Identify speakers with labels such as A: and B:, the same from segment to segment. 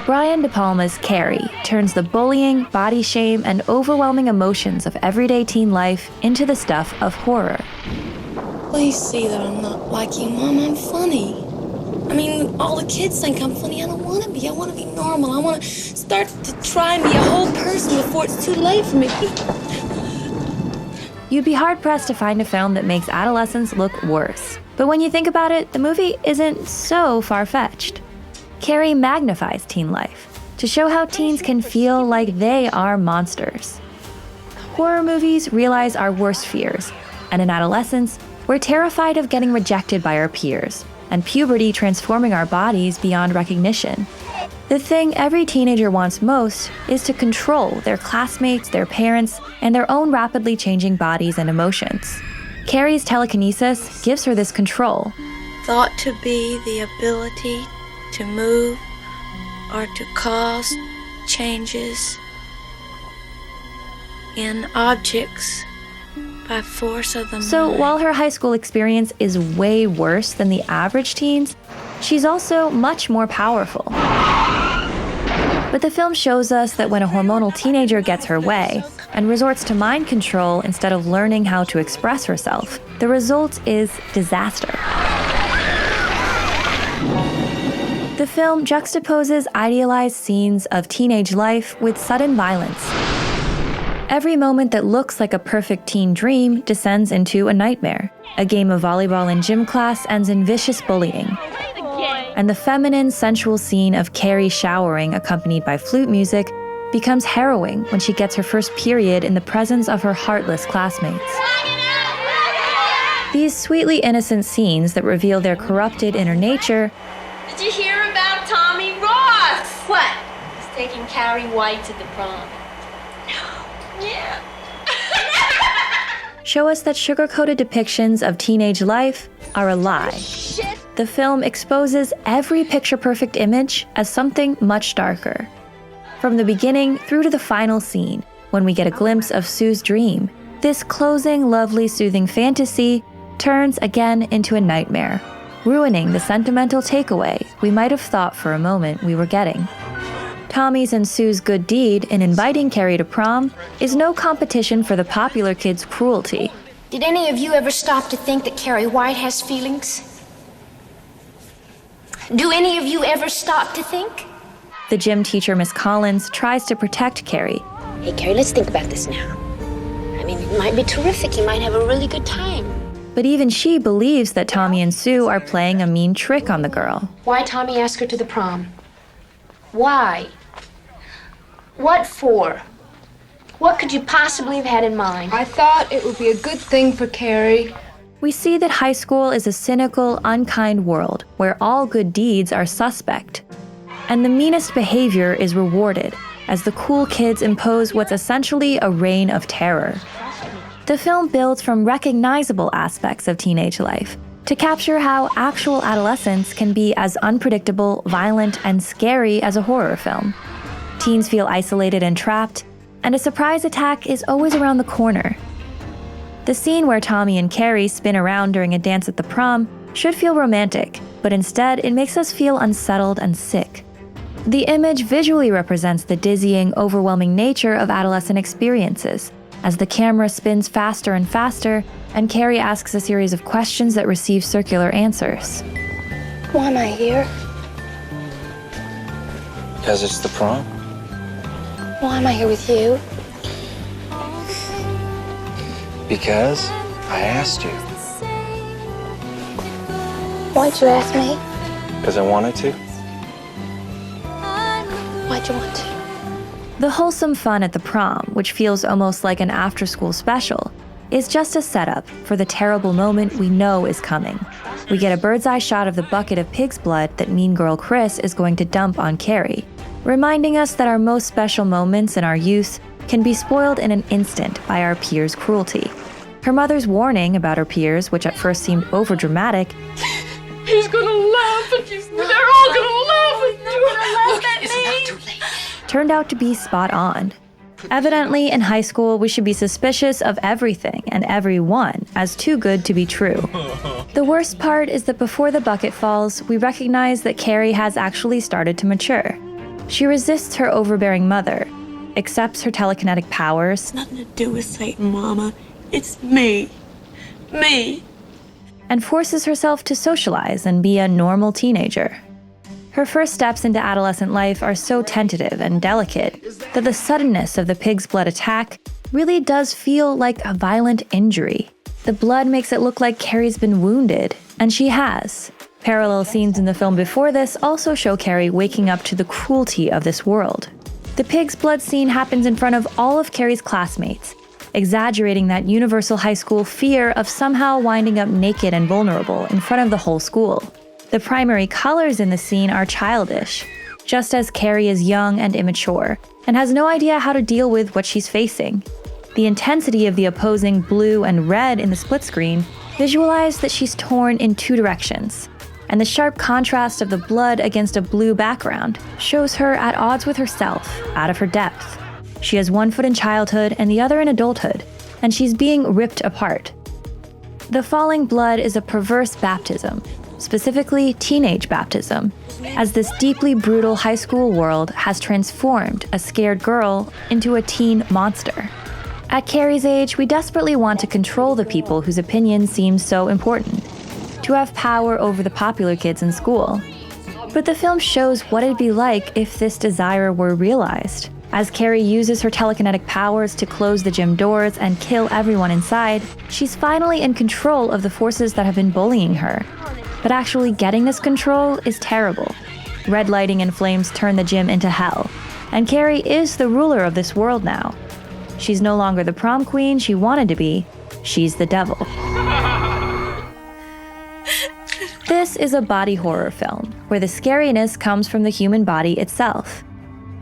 A: Brian De Palma's Carrie turns the bullying, body shame, and overwhelming emotions of everyday teen life into the stuff of horror.
B: Please see that I'm not like you, Mom. I'm funny. I mean, all the kids think I'm funny. I don't want to be. I want to be normal. I want to start to try and be a whole person before it's too late for me.
A: You'd be hard-pressed to find a film that makes adolescence look worse. But when you think about it, the movie isn't so far-fetched. Carrie magnifies teen life to show how teens can feel like they are monsters. Horror movies realize our worst fears, and in adolescence, we're terrified of getting rejected by our peers, and puberty transforming our bodies beyond recognition. The thing every teenager wants most is to control their classmates, their parents, and their own rapidly changing bodies and emotions. Carrie's telekinesis gives her this control.
B: Thought to be the ability to move or to cause changes in objects by force of the mind.
A: So while her high school experience is way worse than the average teens, she's also much more powerful. But the film shows us that when a hormonal teenager gets her way and resorts to mind control instead of learning how to express herself, the result is disaster. The film juxtaposes idealized scenes of teenage life with sudden violence. Every moment that looks like a perfect teen dream descends into a nightmare. A game of volleyball in gym class ends in vicious bullying. And the feminine, sensual scene of Carrie showering accompanied by flute music becomes harrowing when she gets her first period in the presence of her heartless classmates. These sweetly innocent scenes that reveal their corrupted inner nature.
C: Did you hear about Tommy Ross? What? He's taking Carrie White to the prom. No. Yeah.
A: Show us that sugar-coated depictions of teenage life are a lie.
C: Shit.
A: The film exposes every picture-perfect image as something much darker. From the beginning through to the final scene, when we get a glimpse of Sue's dream, this closing, lovely, soothing fantasy turns again into a nightmare, ruining the sentimental takeaway we might have thought for a moment we were getting. Tommy's and Sue's good deed in inviting Carrie to prom is no competition for the popular kid's cruelty.
D: Did any of you ever stop to think that Carrie White has feelings? Do any of you ever stop to think?
A: The gym teacher, Miss Collins, tries to protect Carrie.
D: Hey, Carrie, let's think about this now. I mean, it might be terrific. You might have a really good time.
A: But even she believes that Tommy and Sue are playing a mean trick on the girl.
D: Why Tommy asked her to the prom? Why? What for? What could you possibly have had in mind?
E: I thought it would be a good thing for Carrie.
A: We see that high school is a cynical, unkind world where all good deeds are suspect. And the meanest behavior is rewarded as the cool kids impose what's essentially a reign of terror. The film builds from recognizable aspects of teenage life to capture how actual adolescence can be as unpredictable, violent, and scary as a horror film. Teens feel isolated and trapped, and a surprise attack is always around the corner. The scene where Tommy and Carrie spin around during a dance at the prom should feel romantic, but instead it makes us feel unsettled and sick. The image visually represents the dizzying, overwhelming nature of adolescent experiences, as the camera spins faster and faster, and Carrie asks a series of questions that receive circular answers.
B: Why am I here?
F: Because it's the prom.
B: Why am I here with you?
F: Because I asked you.
B: Why'd you ask me?
F: Because I wanted to.
B: Why'd you want to?
A: The wholesome fun at the prom, which feels almost like an after-school special, is just a setup for the terrible moment we know is coming. We get a bird's-eye shot of the bucket of pig's blood that mean girl Chris is going to dump on Carrie, reminding us that our most special moments in our youth can be spoiled in an instant by our peers' cruelty. Her mother's warning about her peers, which at first seemed overdramatic,
C: He's gonna laugh at you. They're all gonna laugh at you. Look, it's not too late.
A: turned out to be spot on. Evidently, in high school, we should be suspicious of everything and everyone as too good to be true. The worst part is that before the bucket falls, we recognize that Carrie has actually started to mature. She resists her overbearing mother, accepts her telekinetic powers,
B: Nothing to do with Satan, Mama. It's me. Me.
A: and forces herself to socialize and be a normal teenager. Her first steps into adolescent life are so tentative and delicate that the suddenness of the pig's blood attack really does feel like a violent injury. The blood makes it look like Carrie's been wounded, and she has. Parallel scenes in the film before this also show Carrie waking up to the cruelty of this world. The pig's blood scene happens in front of all of Carrie's classmates, exaggerating that universal high school fear of somehow winding up naked and vulnerable in front of the whole school. The primary colors in the scene are childish, just as Carrie is young and immature, and has no idea how to deal with what she's facing. The intensity of the opposing blue and red in the split screen visualize that she's torn in two directions, and the sharp contrast of the blood against a blue background shows her at odds with herself, out of her depth. She has one foot in childhood and the other in adulthood, and she's being ripped apart. The falling blood is a perverse baptism, specifically teenage baptism, as this deeply brutal high school world has transformed a scared girl into a teen monster. At Carrie's age, we desperately want to control the people whose opinions seem so important, to have power over the popular kids in school. But the film shows what it'd be like if this desire were realized. As Carrie uses her telekinetic powers to close the gym doors and kill everyone inside, she's finally in control of the forces that have been bullying her. But actually getting this control is terrible. Red lighting and flames turn the gym into hell, and Carrie is the ruler of this world now. She's no longer the prom queen she wanted to be, she's the devil. This is a body horror film, where the scariness comes from the human body itself.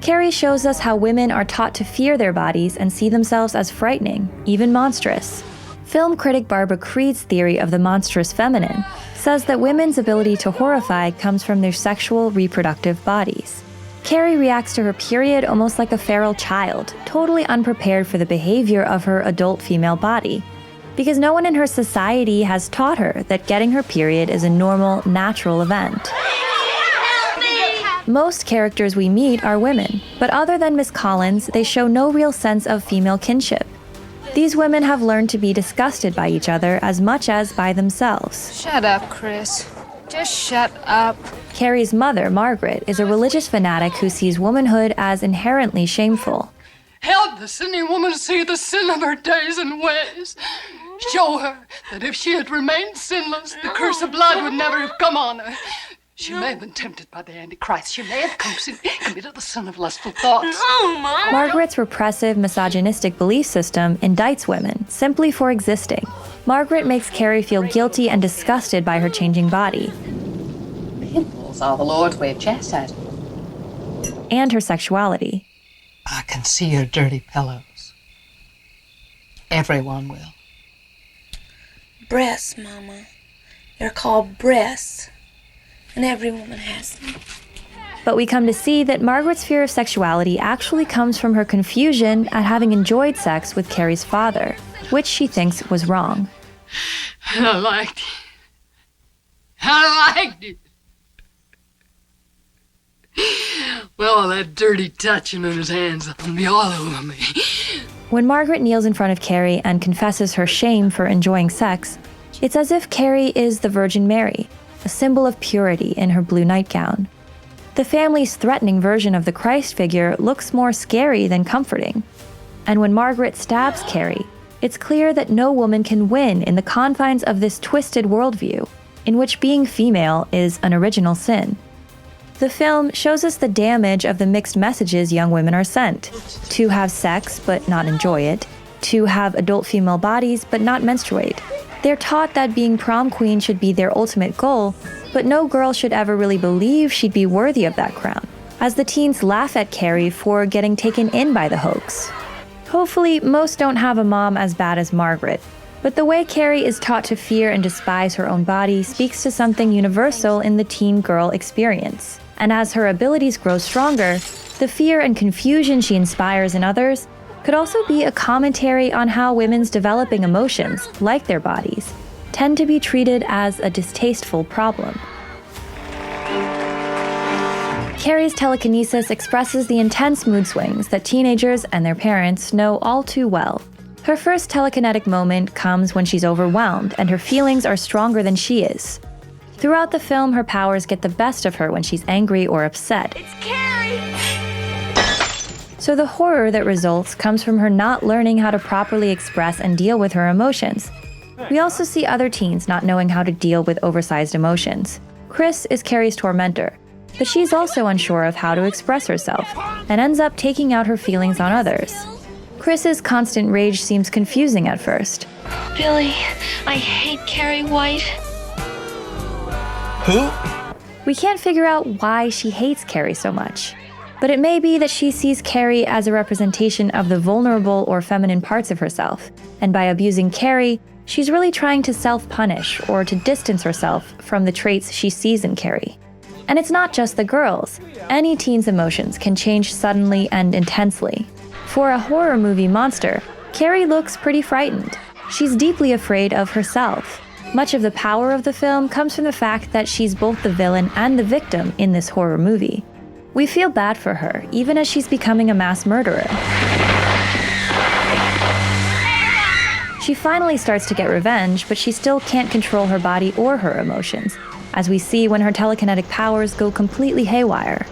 A: Carrie shows us how women are taught to fear their bodies and see themselves as frightening, even monstrous. Film critic Barbara Creed's theory of the monstrous feminine says that women's ability to horrify comes from their sexual reproductive bodies. Carrie reacts to her period almost like a feral child, totally unprepared for the behavior of her adult female body, because no one in her society has taught her that getting her period is a normal, natural event. Most characters we meet are women, but other than Miss Collins, they show no real sense of female kinship. These women have learned to be disgusted by each other as much as by themselves.
E: Shut up, Chris. Just shut up.
A: Carrie's mother, Margaret, is a religious fanatic who sees womanhood as inherently shameful.
G: Help the sinning woman see the sin of her days and ways. Show her that if she had remained sinless, the curse of blood would never have come on her. She may have been tempted by the Antichrist. She may have committed the sin of lustful thoughts.
A: Margaret's repressive, misogynistic belief system indicts women simply for existing. Margaret makes Carrie feel guilty and disgusted by her changing body.
H: Pimples are the Lord's way of chastising.
A: And her sexuality.
H: I can see your dirty pillows. Everyone will.
B: Breasts, Mama. They're called breasts. And every woman has them.
A: But we come to see that Margaret's fear of sexuality actually comes from her confusion at having enjoyed sex with Carrie's father, which she thinks was wrong.
G: I liked it. I liked it. Well, all that dirty touching on his hands on me all over me.
A: When Margaret kneels in front of Carrie and confesses her shame for enjoying sex, it's as if Carrie is the Virgin Mary, a symbol of purity in her blue nightgown. The family's threatening version of the Christ figure looks more scary than comforting. And when Margaret stabs Carrie, it's clear that no woman can win in the confines of this twisted worldview, in which being female is an original sin. The film shows us the damage of the mixed messages young women are sent: to have sex but not enjoy it, to have adult female bodies but not menstruate. They're taught that being prom queen should be their ultimate goal, but no girl should ever really believe she'd be worthy of that crown, as the teens laugh at Carrie for getting taken in by the hoax. Hopefully, most don't have a mom as bad as Margaret, but the way Carrie is taught to fear and despise her own body speaks to something universal in the teen girl experience. And as her abilities grow stronger, the fear and confusion she inspires in others could also be a commentary on how women's developing emotions, like their bodies, tend to be treated as a distasteful problem. Carrie's telekinesis expresses the intense mood swings that teenagers and their parents know all too well. Her first telekinetic moment comes when she's overwhelmed and her feelings are stronger than she is. Throughout the film, her powers get the best of her when she's angry or upset.
C: It's Carrie!
A: So the horror that results comes from her not learning how to properly express and deal with her emotions. We also see other teens not knowing how to deal with oversized emotions. Chris is Carrie's tormentor, but she's also unsure of how to express herself and ends up taking out her feelings on others. Chris's constant rage seems confusing at first.
B: Billy, I hate Carrie White.
F: Who?
A: We can't figure out why she hates Carrie so much. But it may be that she sees Carrie as a representation of the vulnerable or feminine parts of herself, and by abusing Carrie, she's really trying to self-punish or to distance herself from the traits she sees in Carrie. And it's not just the girls. Any teen's emotions can change suddenly and intensely. For a horror movie monster, Carrie looks pretty frightened. She's deeply afraid of herself. Much of the power of the film comes from the fact that she's both the villain and the victim in this horror movie. We feel bad for her, even as she's becoming a mass murderer. She finally starts to get revenge, but she still can't control her body or her emotions, as we see when her telekinetic powers go completely haywire.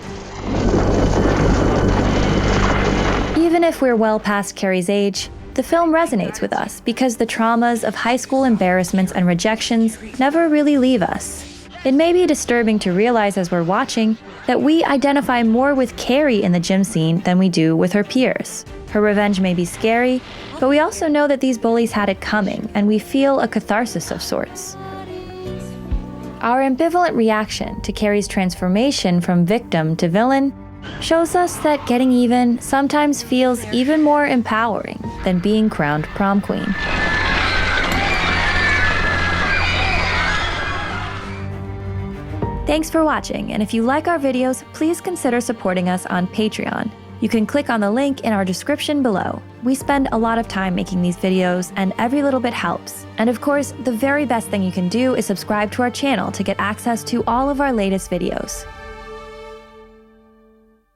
A: Even if we're well past Carrie's age, the film resonates with us because the traumas of high school embarrassments and rejections never really leave us. It may be disturbing to realize as we're watching that we identify more with Carrie in the gym scene than we do with her peers. Her revenge may be scary, but we also know that these bullies had it coming, and we feel a catharsis of sorts. Our ambivalent reaction to Carrie's transformation from victim to villain shows us that getting even sometimes feels even more empowering than being crowned prom queen. Thanks for watching, and if you like our videos, please consider supporting us on Patreon. You can click on the link in our description below. We spend a lot of time making these videos, and every little bit helps. And of course, the very best thing you can do is subscribe to our channel to get access to all of our latest videos.